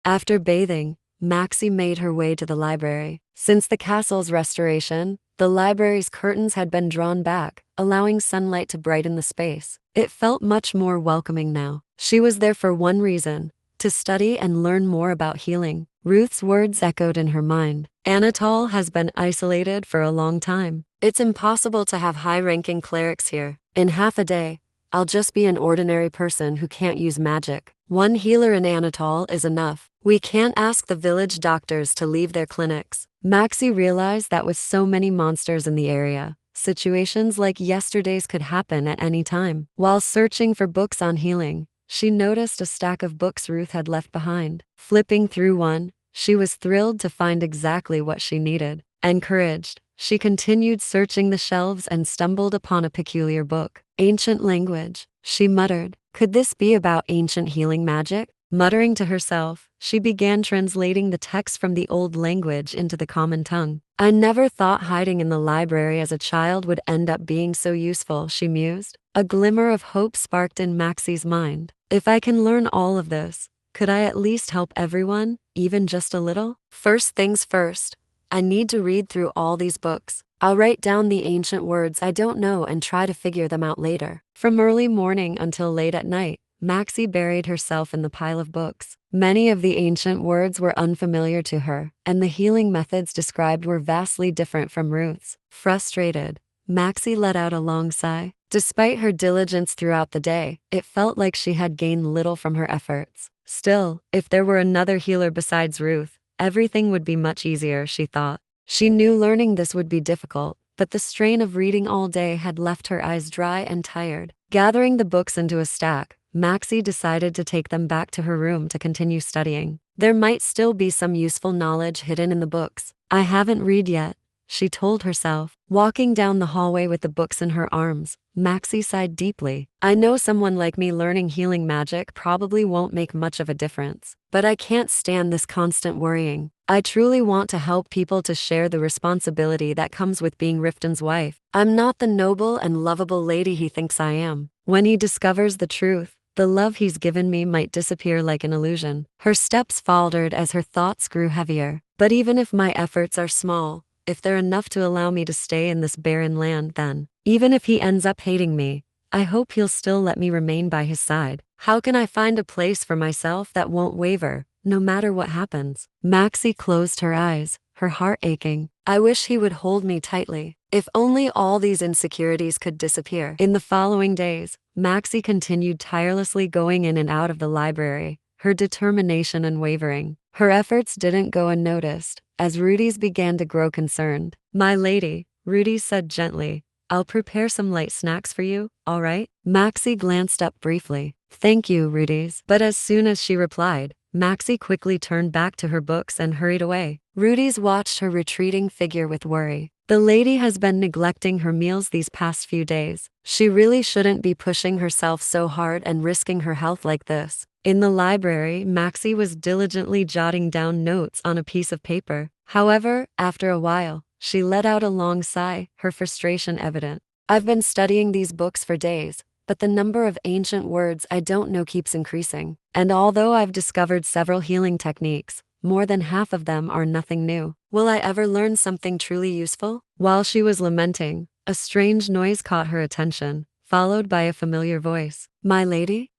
S1: After bathing, Maxie made her way to the library. Since the castle's restoration, the library's curtains had been drawn back, allowing sunlight to brighten the space. It felt much more welcoming now. She was there for one reason, to study and learn more about healing. Ruth's words echoed in her mind. Anatol has been isolated for a long time. It's impossible to have high-ranking clerics here. In half a day, I'll just be an ordinary person who can't use magic. One healer in Anatol is enough. We can't ask the village doctors to leave their clinics. Maxie realized that with so many monsters in the area, situations like yesterday's could happen at any time. While searching for books on healing, she noticed a stack of books Ruth had left behind. Flipping through one, she was thrilled to find exactly what she needed. Encouraged, she continued searching the shelves and stumbled upon a peculiar book. Ancient language, she muttered. Could this be about ancient healing magic? Muttering to herself, she began translating the text from the old language into the common tongue. I never thought hiding in the library as a child would end up being so useful, she mused. A glimmer of hope sparked in Maxie's mind. If I can learn all of this, could I at least help everyone, even just a little? First things first, I need to read through all these books. I'll write down the ancient words I don't know and try to figure them out later. From early morning until late at night, Maxie buried herself in the pile of books. Many of the ancient words were unfamiliar to her, and the healing methods described were vastly different from Ruth's. Frustrated, Maxie let out a long sigh. Despite her diligence throughout the day, it felt like she had gained little from her efforts. Still, if there were another healer besides Ruth, everything would be much easier, she thought. She knew learning this would be difficult, but the strain of reading all day had left her eyes dry and tired. Gathering the books into a stack, Maxie decided to take them back to her room to continue studying. There might still be some useful knowledge hidden in the books. I haven't read yet, she told herself. Walking down the hallway with the books in her arms, Maxie sighed deeply. I know someone like me learning healing magic probably won't make much of a difference, but I can't stand this constant worrying. I truly want to help people, to share the responsibility that comes with being Riftan's wife. I'm not the noble and lovable lady he thinks I am. When he discovers the truth, the love he's given me might disappear like an illusion. Her steps faltered as her thoughts grew heavier. But even if my efforts are small, if they're enough to allow me to stay in this barren land, then, even if he ends up hating me, I hope he'll still let me remain by his side. How can I find a place for myself that won't waver, no matter what happens? Maxie closed her eyes, her heart aching. I wish he would hold me tightly. If only all these insecurities could disappear. In the following days, Maxie continued tirelessly going in and out of the library, her determination unwavering. Her efforts didn't go unnoticed, as Rudy's began to grow concerned. My lady, Rudy said gently, I'll prepare some light snacks for you, all right? Maxie glanced up briefly. Thank you, Rudy's. But as soon as she replied, Maxie quickly turned back to her books and hurried away. Rudy's watched her retreating figure with worry. The lady has been neglecting her meals these past few days. She really shouldn't be pushing herself so hard and risking her health like this. In the library, Maxie was diligently jotting down notes on a piece of paper. However, after a while, she let out a long sigh, her frustration evident. I've been studying these books for days, but the number of ancient words I don't know keeps increasing. And although I've discovered several healing techniques, more than half of them are nothing new. Will I ever learn something truly useful? While she was lamenting, a strange noise caught her attention. followed by a familiar voice. My lady?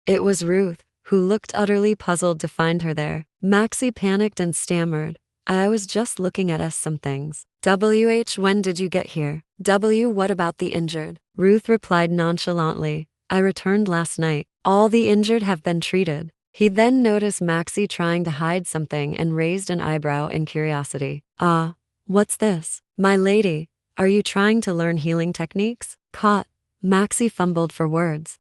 S1: It was Ruth, who looked utterly puzzled to find her there. Maxie panicked and stammered. I was just looking at some things. When did you get here? What about the injured? Ruth replied nonchalantly. I returned last night. All the injured have been treated. He then noticed Maxie trying to hide something and raised an eyebrow in curiosity. What's this? My lady, are you trying to learn healing techniques? Caught. Maxie fumbled for words.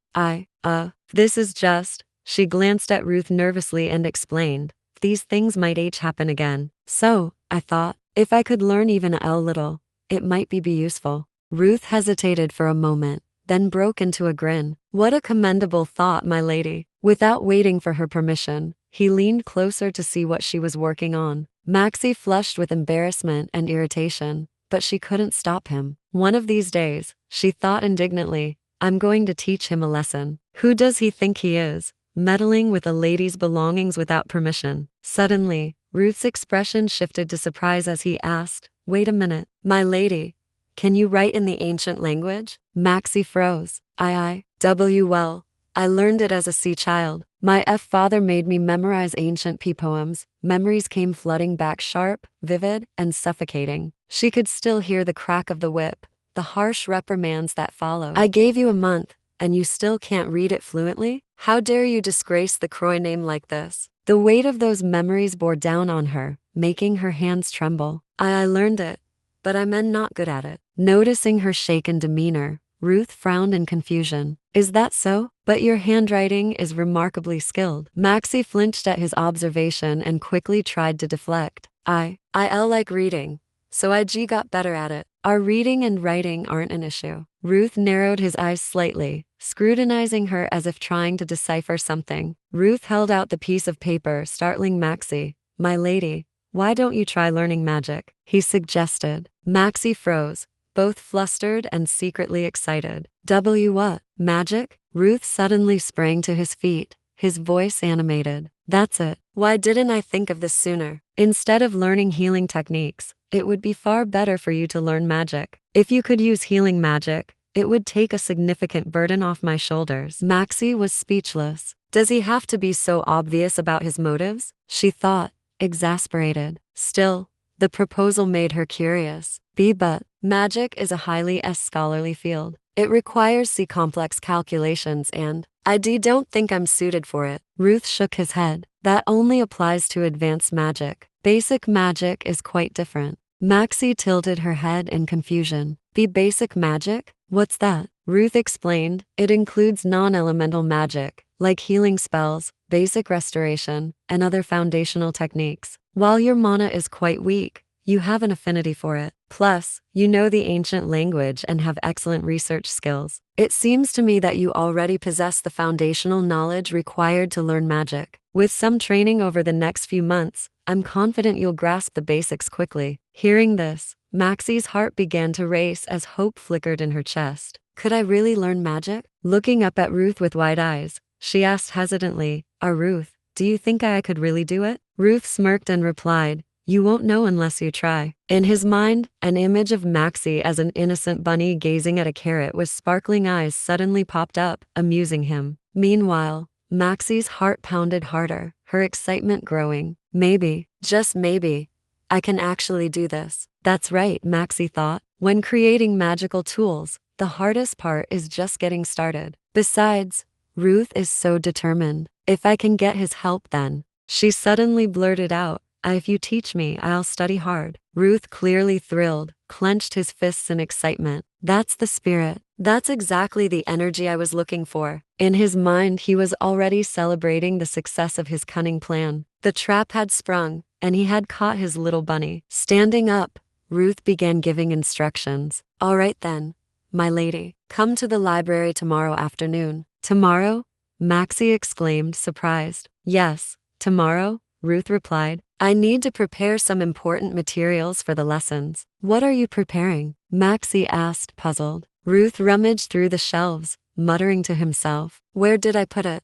S1: This is just. She glanced at Ruth nervously and explained. These things might happen again. So, I thought, if I could learn even a little, it might be useful. Ruth hesitated for a moment, then broke into a grin. What a commendable thought, my lady. Without waiting for her permission, he leaned closer to see what she was working on. Maxie flushed with embarrassment and irritation, but she couldn't stop him. One of these days, she thought indignantly, I'm going to teach him a lesson. Who does he think he is, meddling with a lady's belongings without permission? Suddenly, Ruth's expression shifted to surprise as he asked, wait a minute, my lady, can you write in the ancient language? Maxie froze. Well, I learned it as a sea child. My father made me memorize ancient poems. Memories came flooding back sharp, vivid, and suffocating. She could still hear the crack of the whip, the harsh reprimands that followed. I gave you a month, and you still can't read it fluently? How dare you disgrace the Croy name like this? The weight of those memories bore down on her, making her hands tremble. I learned it, but I'm not good at it. Noticing her shaken demeanor, Ruth frowned in confusion. Is that so? But your handwriting is remarkably skilled. Maxie flinched at his observation and quickly tried to deflect. I like reading, so I got better at it. Our reading and writing aren't an issue. Ruth narrowed his eyes slightly, scrutinizing her as if trying to decipher something. Ruth held out the piece of paper, startling Maxie. My lady, why don't you try learning magic? He suggested. Maxie froze, both flustered and secretly excited. What? Magic? Ruth suddenly sprang to his feet, his voice animated. That's it. Why didn't I think of this sooner? Instead of learning healing techniques, it would be far better for you to learn magic. If you could use healing magic, it would take a significant burden off my shoulders. Maxie was speechless. Does he have to be so obvious about his motives? She thought, exasperated. Still, the proposal made her curious. But magic is a highly scholarly field. It requires complex calculations and I don't think I'm suited for it. Ruth shook his head. That only applies to advanced magic. Basic magic is quite different. Maxie tilted her head in confusion. Basic magic? What's that? Ruth explained. It includes non-elemental magic, like healing spells, basic restoration, and other foundational techniques. While your mana is quite weak, you have an affinity for it. Plus, you know the ancient language and have excellent research skills. It seems to me that you already possess the foundational knowledge required to learn magic. With some training over the next few months, I'm confident you'll grasp the basics quickly. Hearing this, Maxie's heart began to race as hope flickered in her chest. Could I really learn magic? Looking up at Ruth with wide eyes, she asked hesitantly, Ruth, do you think I could really do it? Ruth smirked and replied, you won't know unless you try. In his mind, an image of Maxie as an innocent bunny gazing at a carrot with sparkling eyes suddenly popped up, amusing him. Meanwhile, Maxie's heart pounded harder, her excitement growing. Maybe, just maybe, I can actually do this. That's right, Maxie thought. When creating magical tools, the hardest part is just getting started. Besides, Ruth is so determined. If I can get his help then. She suddenly blurted out, if you teach me, I'll study hard. Ruth, clearly thrilled, clenched his fists in excitement. That's the spirit. That's exactly the energy I was looking for. In his mind, he was already celebrating the success of his cunning plan. The trap had sprung, and he had caught his little bunny. Standing up, Ruth began giving instructions. All right then, my lady, come to the library tomorrow afternoon. Tomorrow? Maxie exclaimed, surprised. Yes, tomorrow, Ruth replied. I need to prepare some important materials for the lessons. What are you preparing? Maxie asked, puzzled. Ruth rummaged through the shelves, muttering to himself. Where did I put it?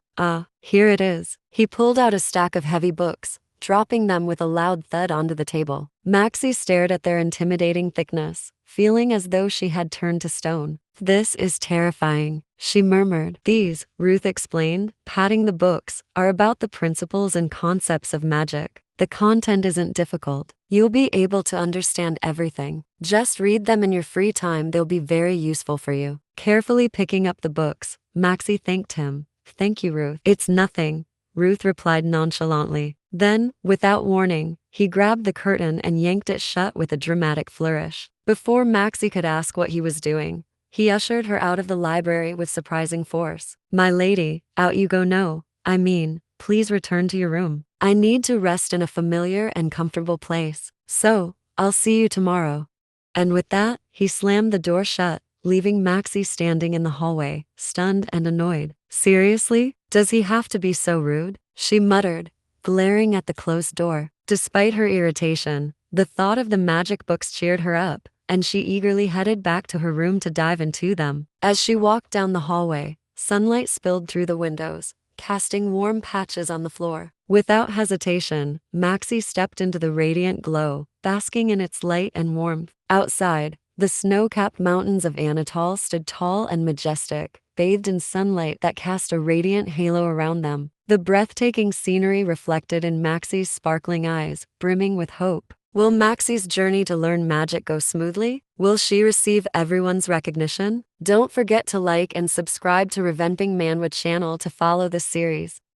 S1: Here it is. He pulled out a stack of heavy books, dropping them with a loud thud onto the table. Maxie stared at their intimidating thickness, feeling as though she had turned to stone. This is terrifying, she murmured. These, Ruth explained, patting the books, are about the principles and concepts of magic. The content isn't difficult. You'll be able to understand everything. Just read them in your free time, they'll be very useful for you. Carefully picking up the books, Maxie thanked him. Thank you, Ruth. It's nothing, Ruth replied nonchalantly. Then, without warning, he grabbed the curtain and yanked it shut with a dramatic flourish. Before Maxie could ask what he was doing, he ushered her out of the library with surprising force. My lady, out you go. No, I mean, please return to your room. I need to rest in a familiar and comfortable place. So, I'll see you tomorrow. And with that, he slammed the door shut, leaving Maxie standing in the hallway, stunned and annoyed. Seriously? Does he have to be so rude? She muttered, glaring at the closed door. Despite her irritation, the thought of the magic books cheered her up, and she eagerly headed back to her room to dive into them. As she walked down the hallway, sunlight spilled through the windows, casting warm patches on the floor. Without hesitation, Maxie stepped into the radiant glow, basking in its light and warmth. Outside, the snow-capped mountains of Anatol stood tall and majestic, bathed in sunlight that cast a radiant halo around them. The breathtaking scenery reflected in Maxie's sparkling eyes, brimming with hope. Will Maxie's journey to learn magic go smoothly? Will she receive everyone's recognition? Don't forget to like and subscribe to Reven Manhwa channel to follow this series.